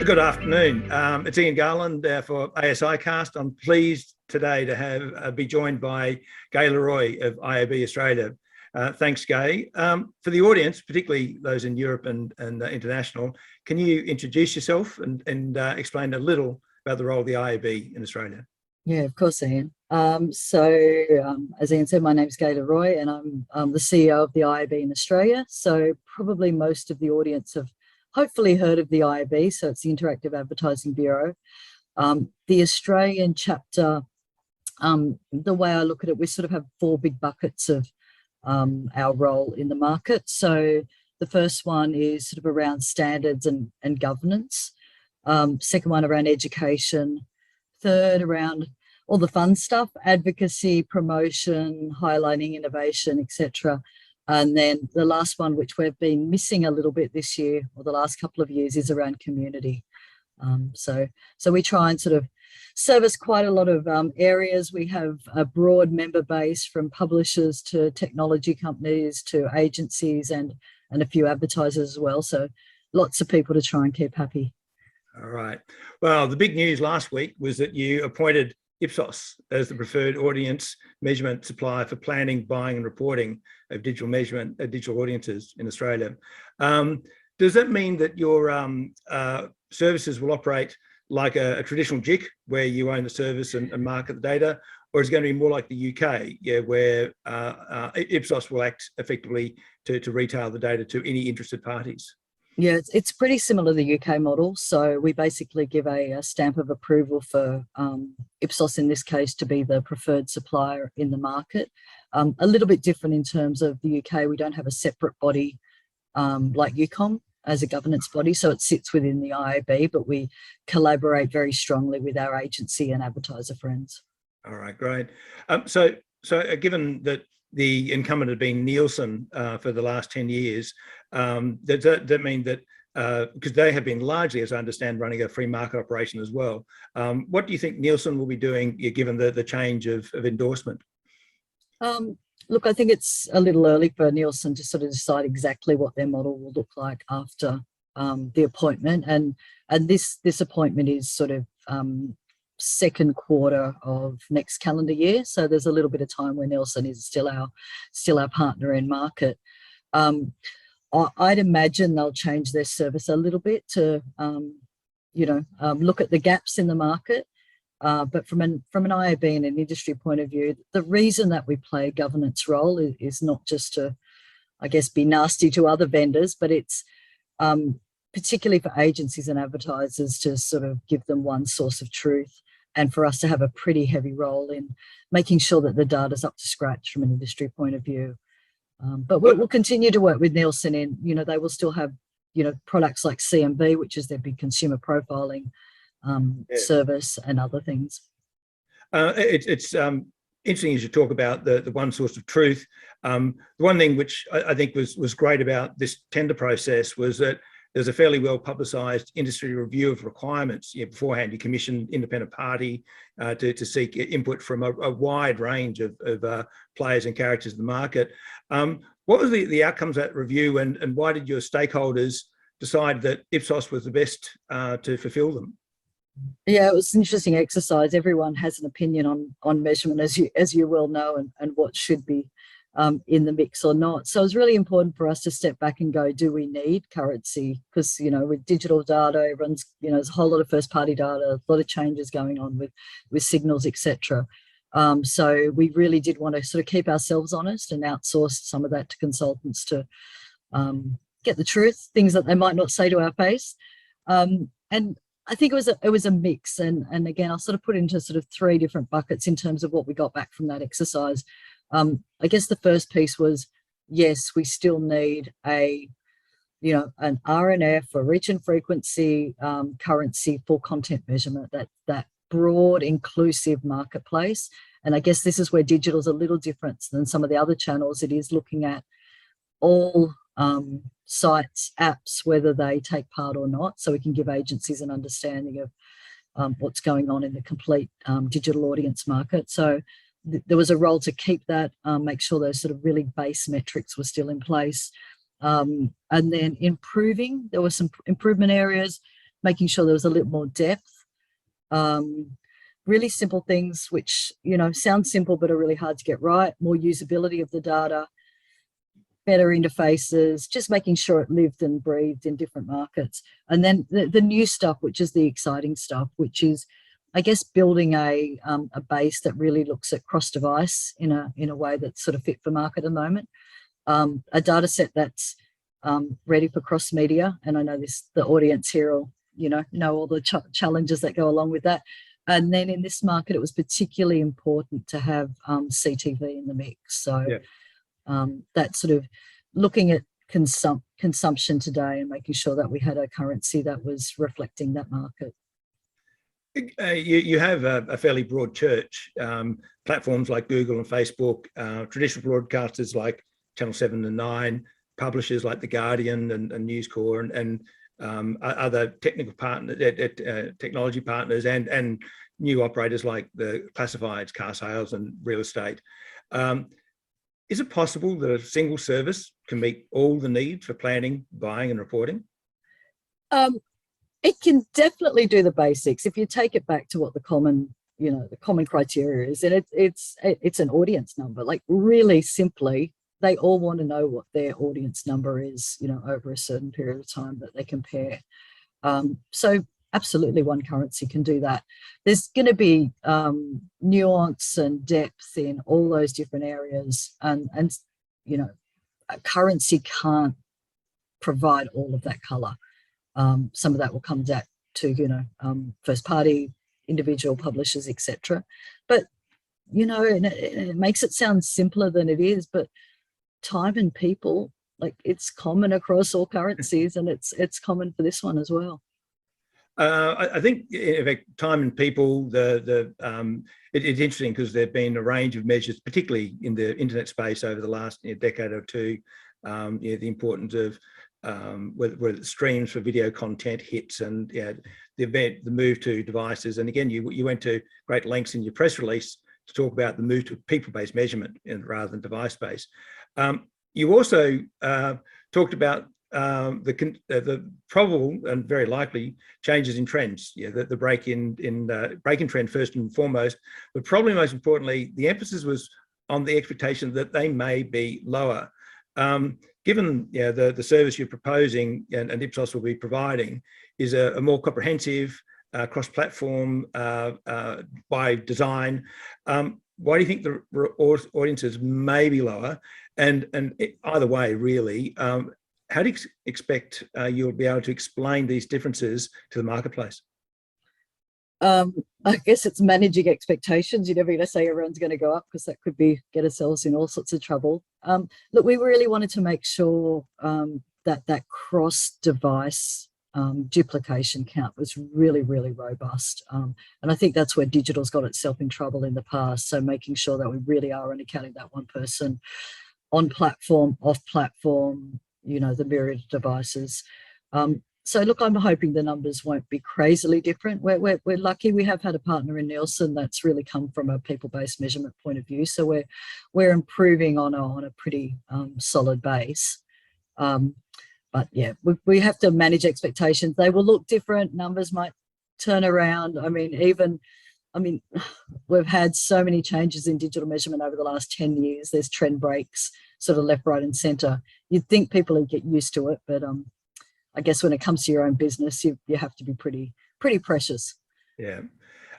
Good afternoon. It's Ian Garland for asicast. I'm pleased today to be joined by Gai Le Roy of IAB Australia. Thanks, Gai. For the audience, particularly those in Europe and international, can you introduce yourself and explain a little about the role of the IAB in Australia? Yeah, of course, Ian. As Ian said, my name is Gai Le Roy and I'm the CEO of the IAB in Australia. So probably most of the audience have hopefully heard of the IAB. So it's the Interactive Advertising Bureau. The Australian chapter, the way I look at it, we sort of have four big buckets of our role in the market. So the first one is sort of around standards and governance. Second one around education. Third around all the fun stuff, advocacy, promotion, highlighting innovation, etc. And then the last one, which we've been missing a little bit this year or the last couple of years, is around community. So we try and sort of service quite a lot of areas. We have a broad member base from publishers to technology companies to agencies and a few advertisers as well. So lots of people to try and keep happy. All right. Well, the big news last week was that you appointed Ipsos as the preferred audience measurement supplier for planning, buying and reporting of digital measurement, digital audiences in Australia. Does that mean that your services will operate like a traditional JIC, where you own the service and market the data, or is it going to be more like the UK, where Ipsos will act effectively to retail the data to any interested parties? Yeah, it's pretty similar to the UK model. So we basically give a stamp of approval for Ipsos, in this case, to be the preferred supplier in the market. A little bit different in terms of the UK. We don't have a separate body like UCOM as a governance body. So it sits within the IAB, but we collaborate very strongly with our agency and advertiser friends. All right, great. So given that the incumbent had been Nielsen for the last 10 years. Does that mean that, because they have been largely, as I understand, running a free market operation as well, what do you think Nielsen will be doing given the change of endorsement? Look, I think it's a little early for Nielsen to sort of decide exactly what their model will look like after the appointment. And this appointment is sort of second quarter of next calendar year, so there's a little bit of time where Nielsen is still our partner in market. I'd imagine they'll change their service a little bit to look at the gaps in the market, but from an IAB and an industry point of view, the reason that we play a governance role is not just to, I guess, be nasty to other vendors, but it's particularly for agencies and advertisers to sort of give them one source of truth, and for us to have a pretty heavy role in making sure that the data's up to scratch from an industry point of view. But we'll continue to work with Nielsen in, they will still have, products like CMB, which is their big consumer profiling service, and other things. It's interesting as you talk about the one source of truth. The one thing which I think was great about this tender process was that there's a fairly well publicised industry review of requirements. Beforehand, you commissioned independent party to seek input from a wide range of players and characters in the market. What was the outcomes of that review, and why did your stakeholders decide that Ipsos was the best to fulfil them? Yeah, it was an interesting exercise. Everyone has an opinion on measurement, as you well know, and what should be in the mix or not. So it's really important for us to step back and go, do we need currency? Because, with digital data, everyone's, there's a whole lot of first party data, a lot of changes going on with signals, etc. So we really did want to sort of keep ourselves honest and outsource some of that to consultants to get the truth, things that they might not say to our face. And I think it was a mix. And again, I'll sort of put into sort of three different buckets in terms of what we got back from that exercise. I guess the first piece was, yes, we still need an RNF, or reach and frequency currency for content measurement, that broad, inclusive marketplace. And I guess this is where digital is a little different than some of the other channels. It is looking at all sites, apps, whether they take part or not, so we can give agencies an understanding of what's going on in the complete digital audience market. So there was a role to keep that, make sure those sort of really base metrics were still in place. And then improving, there were some improvement areas. making sure there was a little more depth. Really simple things which, you know, sound simple but are really hard to get right. More usability of the data, better interfaces, just making sure it lived and breathed in different markets. And then the new stuff, which is the exciting stuff, which is, I guess, building a base that really looks at cross-device in a way that's sort of fit for market at the moment. A data set that's ready for cross-media. And I know the audience here will, you know all the challenges that go along with that. And then in this market, it was particularly important to have CTV in the mix. So that sort of looking at consumption today and making sure that we had a currency that was reflecting that market. You have a fairly broad church, platforms like Google and Facebook, traditional broadcasters like Channel 7 and 9, publishers like The Guardian and News Corp, and other technical partners, technology partners, and new operators like the classifieds, car sales and real estate. Is it possible that a single service can meet all the needs for planning, buying and reporting? It can definitely do the basics. If you take it back to what the common criteria is, and it's an audience number. Like, really simply, they all want to know what their audience number is, you know, over a certain period of time that they compare. So absolutely one currency can do that. There's going to be nuance and depth in all those different areas. And you know, a currency can't provide all of that color. Some of that will come back to, you know, first party, individual publishers, etc. But, you know, it makes it sound simpler than it is, but time and people, like, it's common across all currencies, and it's common for this one as well. I think, in fact, time and people, it's interesting because there have been a range of measures, particularly in the internet space over the last decade or two. The importance of whether it's streams for video content, hits, and the move to devices. And again, you went to great lengths in your press release to talk about the move to people-based measurement rather than device-based. You also talked about the probable and very likely changes in trends. The break in trend first and foremost, but probably most importantly, the emphasis was on the expectation that they may be lower. Given the service you're proposing and Ipsos will be providing is a more comprehensive, cross-platform by design, why do you think the audiences may be lower? And either way, really, how do you expect you'll be able to explain these differences to the marketplace? I guess it's managing expectations. You're never going to say everyone's going to go up, because that could get ourselves in all sorts of trouble. Look, we really wanted to make sure that cross-device duplication count was really, really robust. And I think that's where digital's got itself in trouble in the past. So making sure that we really are only counting that one person on platform, off platform, you know, the myriad of devices. So look, I'm hoping the numbers won't be crazily different. We're lucky we have had a partner in Nielsen that's really come from a people-based measurement point of view. So we're improving on a pretty solid base. But yeah, we have to manage expectations. They will look different. Numbers might turn around. I mean, we've had so many changes in digital measurement over the last 10 years. There's trend breaks, sort of left, right, and centre. You'd think people would get used to it, but I guess when it comes to your own business, you have to be pretty precious. Yeah.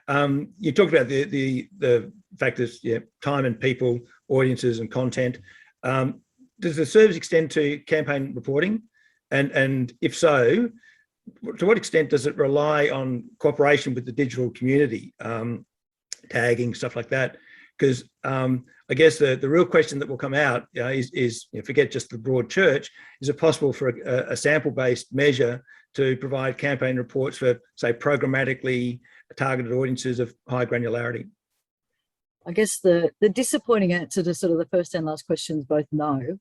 You talked about the factors, time and people, audiences and content. Does the service extend to campaign reporting? And if so, to what extent does it rely on cooperation with the digital community, tagging, stuff like that? Because I guess the real question that will come out is forget just the broad church, is it possible for a sample-based measure to provide campaign reports for, say, programmatically targeted audiences of high granularity? I guess the disappointing answer to sort of the first and last questions, both no.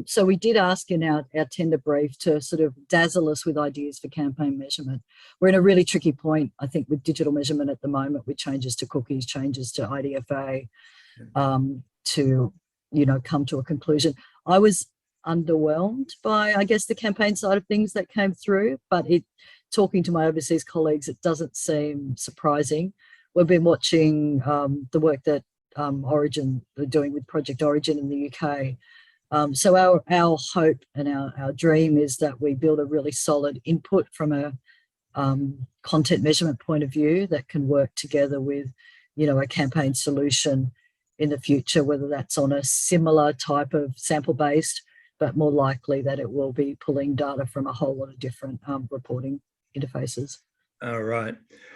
So we did ask in our tender brief to sort of dazzle us with ideas for campaign measurement. We're in a really tricky point, I think, with digital measurement at the moment, with changes to cookies, changes to IDFA, to, come to a conclusion. I was underwhelmed by, I guess, the campaign side of things that came through, but talking to my overseas colleagues, it doesn't seem surprising. We've been watching the work that Origin are doing with Project Origin in the UK. So our hope and our dream is that we build a really solid input from a content measurement point of view that can work together with, a campaign solution in the future, whether that's on a similar type of sample-based, but more likely that it will be pulling data from a whole lot of different reporting interfaces. All right.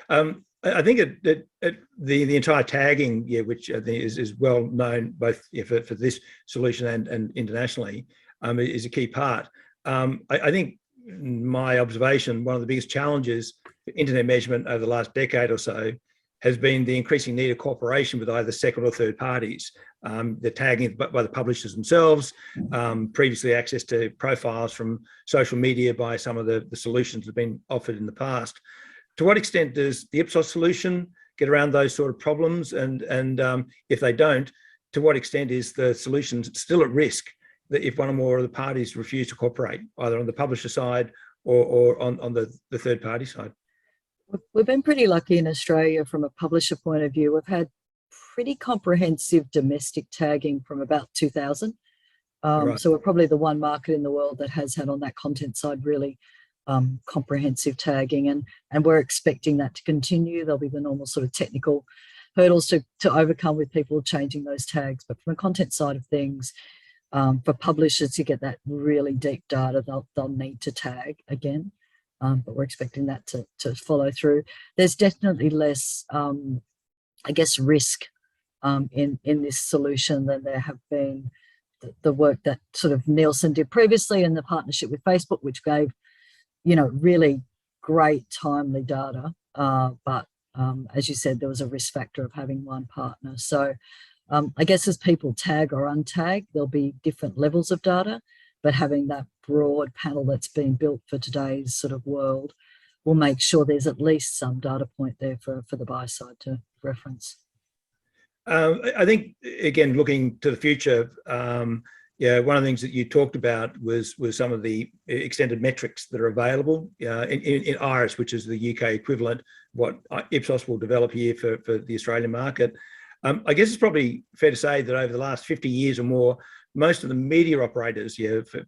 I think the entire tagging, which I think is well known both for this solution and internationally, is a key part. I think my observation, one of the biggest challenges for internet measurement over the last decade or so has been the increasing need of cooperation with either second or third parties. The tagging by the publishers themselves, previously access to profiles from social media by some of the solutions that have been offered in the past. To what extent does the Ipsos solution get around those sort of problems? And if they don't, to what extent is the solution still at risk that if one or more of the parties refuse to cooperate, either on the publisher side or on the third party side? We've been pretty lucky in Australia from a publisher point of view. We've had pretty comprehensive domestic tagging from about 2000. Right. So we're probably the one market in the world that has had on that content side really comprehensive tagging, and we're expecting that to continue. There'll be the normal sort of technical hurdles to overcome with people changing those tags. But from a content side of things, for publishers to get that really deep data, they'll need to tag again. But we're expecting that to follow through. There's definitely less, I guess, risk in this solution than there have been the work that sort of Nielsen did previously in the partnership with Facebook, which gave, really great timely data. But as you said, there was a risk factor of having one partner. So I guess as people tag or untag, there'll be different levels of data, but having that broad panel that's been built for today's sort of world will make sure there's at least some data point there for the buy side to reference. I think, again, looking to the future, one of the things that you talked about was some of the extended metrics that are available in IRIS, which is the UK equivalent, what Ipsos will develop here for the Australian market. I guess it's probably fair to say that over the last 50 years or more, most of the media operators,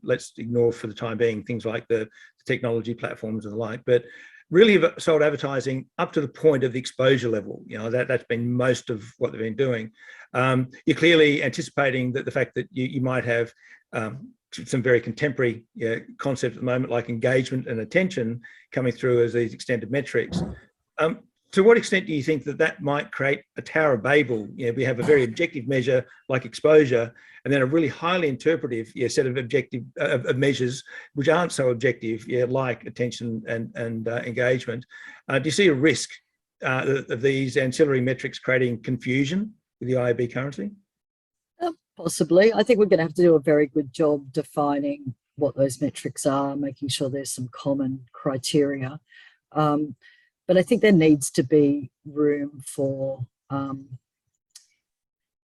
let's ignore for the time being things like the technology platforms and the like, but really have sold advertising up to the point of the exposure level. That's been most of what they've been doing. You're clearly anticipating that the fact that you might have some very contemporary concepts at the moment, like engagement and attention, coming through as these extended metrics. To what extent do you think that might create a Tower of Babel? We have a very objective measure like exposure, and then a really highly interpretive set of objective measures which aren't so objective, like attention and engagement. Do you see a risk of these ancillary metrics creating confusion with the IAB currently? Possibly. I think we're going to have to do a very good job defining what those metrics are, making sure there's some common criteria. But I think there needs to be room for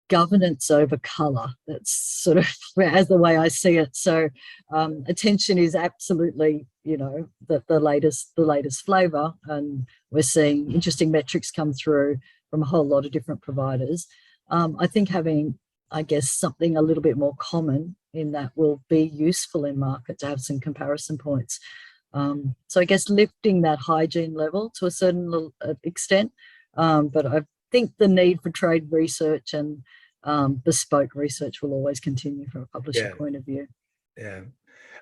governance over colour. That's sort of as the way I see it. So attention is absolutely, the latest flavour, and we're seeing interesting metrics come through from a whole lot of different providers. I think having, I guess, something a little bit more common in that will be useful in market to have some comparison points. So I guess lifting that hygiene level to a certain extent, but I think the need for trade research and bespoke research will always continue from a publisher point of view. Yeah,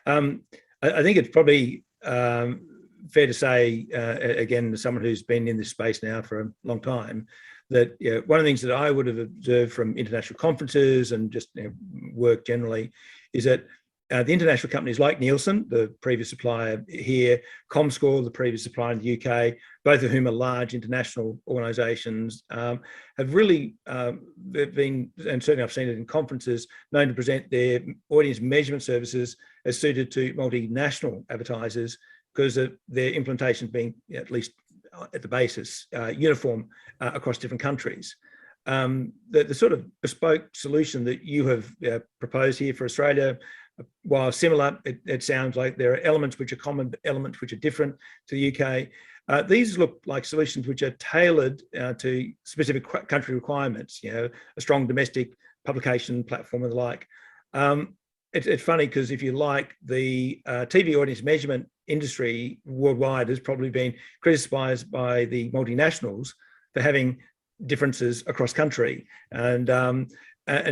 I think it's probably fair to say, again, as someone who's been in this space now for a long time, that one of the things that I would have observed from international conferences and just work generally is that the international companies like Nielsen, the previous supplier here, Comscore, the previous supplier in the UK, both of whom are large international organisations, have really been, and certainly I've seen it in conferences, known to present their audience measurement services as suited to multinational advertisers because of their implementation being, at least at the basis, uniform across different countries. The sort of bespoke solution that you have proposed here for Australia while similar, it sounds like there are elements which are common, but elements which are different to the UK. These look like solutions which are tailored to specific country requirements, a strong domestic publication platform and the like. It's funny because if you like, the TV audience measurement industry worldwide has probably been criticised by the multinationals for having differences across country. And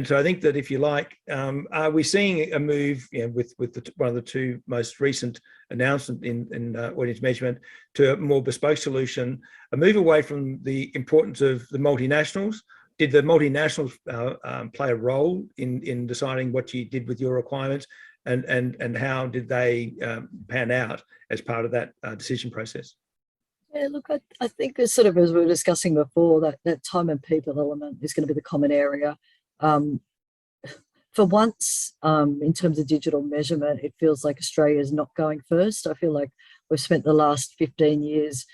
so I think that if you like, are we seeing a move with one of the two most recent announcements in audience measurement to a more bespoke solution, a move away from the importance of the multinationals? Did the multinationals play a role in deciding what you did with your requirements, and how did they pan out as part of that decision process? Yeah, look, I think as sort of as we were discussing before, that time and people element is going to be the common area. For once, in terms of digital measurement, it feels like Australia is not going first. I feel like we've spent the last 15 years,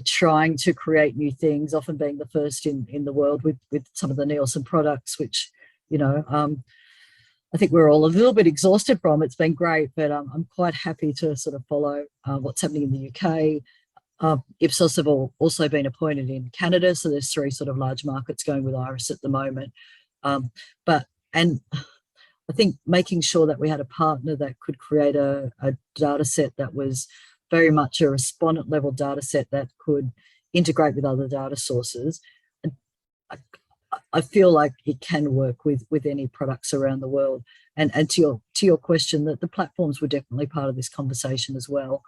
trying to create new things, often being the first in the world with some of the Nielsen products, which, I think we're all a little bit exhausted from. It's been great, but I'm quite happy to sort of follow what's happening in the UK. Ipsos have also been appointed in Canada, so there's 3 sort of large markets going with Iris at the moment. And I think making sure that we had a partner that could create a data set that was very much a respondent level data set that could integrate with other data sources. And I feel like it can work with any products around the world. And to your question, that the platforms were definitely part of this conversation as well.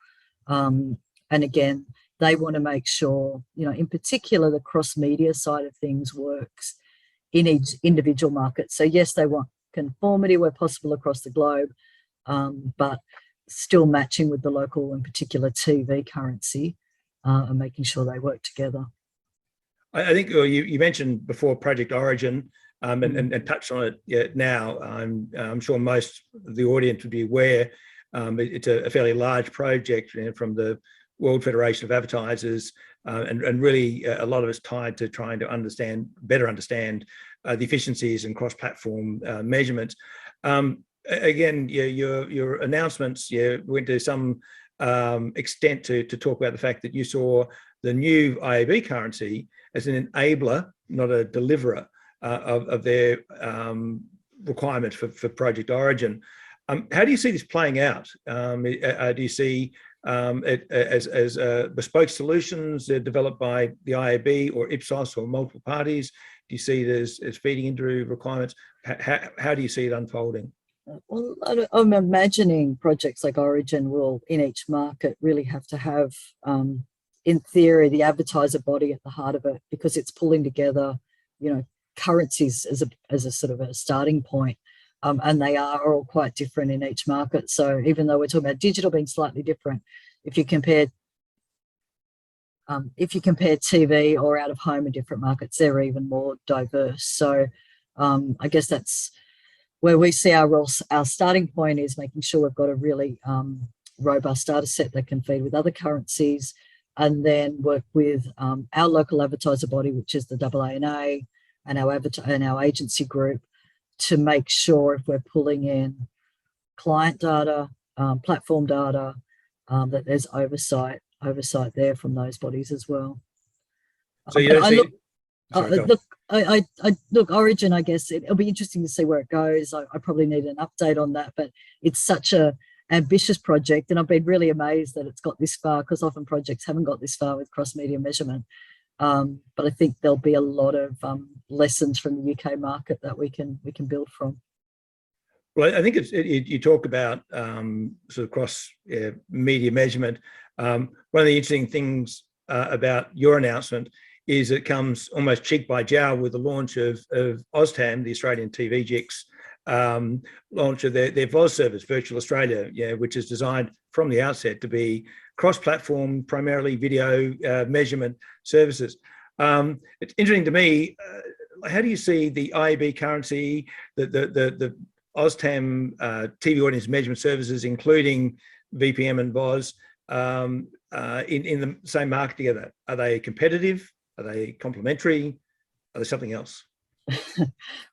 And again, they want to make sure, in particular, the cross-media side of things works in each individual market. So yes, they want conformity where possible across the globe, but still matching with the local, in particular, TV currency, and making sure they work together. I think you mentioned before Project Origin, and touched on it now. I'm sure most of the audience would be aware. It's a fairly large project from the World Federation of Advertisers, and really a lot of it's tied to trying to better understand the efficiencies and cross-platform measurements. Again, your announcements went to some extent to talk about the fact that you saw the new IAB currency as an enabler, not a deliverer of their requirements for Project Origin. How do you see this playing out? Do you see it as bespoke solutions developed by the IAB or Ipsos or multiple parties? Do you see it as feeding into requirements? How do you see it unfolding? Well, I'm imagining projects like Origin will, in each market, really have to have, in theory, the advertiser body at the heart of it, because it's pulling together, currencies as a sort of a starting point. And they are all quite different in each market. So even though we're talking about digital being slightly different, if you compare TV or out of home in different markets, they're even more diverse. So I guess that's where we see our starting point is making sure we've got a really robust data set that can feed with other currencies, and then work with our local advertiser body, which is the AANA, and our agency group, to make sure if we're pulling in client data, platform data, that there's oversight there from those bodies as well. So you don't see. Look, Origin, I guess it'll be interesting to see where it goes. I probably need an update on that, but it's such a ambitious project, and I've been really amazed that it's got this far, because often projects haven't got this far with cross-media measurement. But I think there'll be a lot of lessons from the UK market that we can build from. Well, I think you talk about sort of cross media measurement. One of the interesting things about your announcement is it comes almost cheek by jowl with the launch of OzTAM, the Australian TV GICs, launch of their VOZ service, Virtual Australia, which is designed from the outset to be cross-platform, primarily video measurement services. It's interesting to me, how do you see the IAB currency, the OzTAM TV audience measurement services, including VPM and VOZ, in the same market together? Are they competitive? Are they complementary? Are they something else?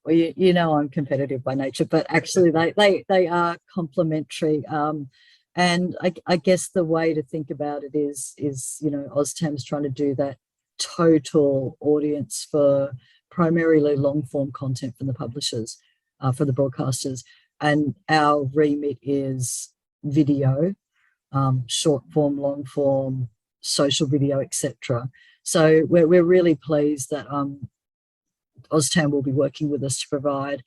Well, you know I'm competitive by nature, but actually they are complementary. And I guess the way to think about it is you know, OzTAM's trying to do that total audience for primarily long form content from the publishers, for the broadcasters, and our remit is video, short form, long form, social video, etc. So we're really pleased that OzTAM will be working with us to provide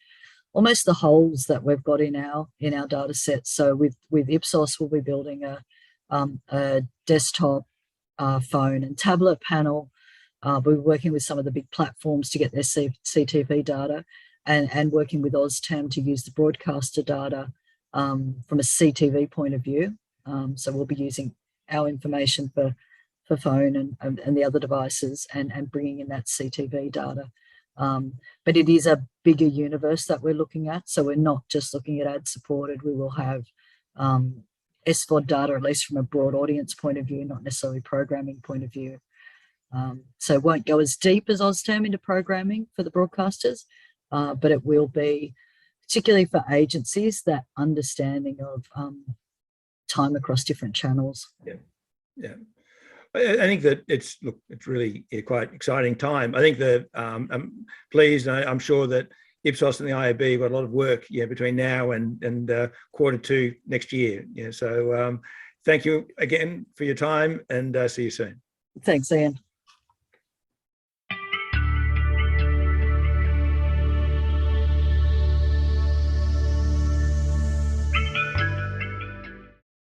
almost the holes that we've got in our data set. So with Ipsos, we'll be building a desktop, phone and tablet panel. We're working with some of the big platforms to get their CTV data, and working with OzTAM to use the broadcaster data from a CTV point of view. So we'll be using our information for phone and the other devices, and bringing in that CTV data. But it is a bigger universe that we're looking at. So we're not just looking at ad supported. We will have SVOD data, at least from a broad audience point of view, not necessarily programming point of view. So it won't go as deep as OzTAM into programming for the broadcasters, but it will be, particularly for agencies, that understanding of time across different channels. Yeah. I think that it's really quite exciting time. I think that I'm pleased. I'm sure that Ipsos and the IAB got a lot of work between now and Q2 next year. So thank you again for your time, and see you soon. Thanks, Ian.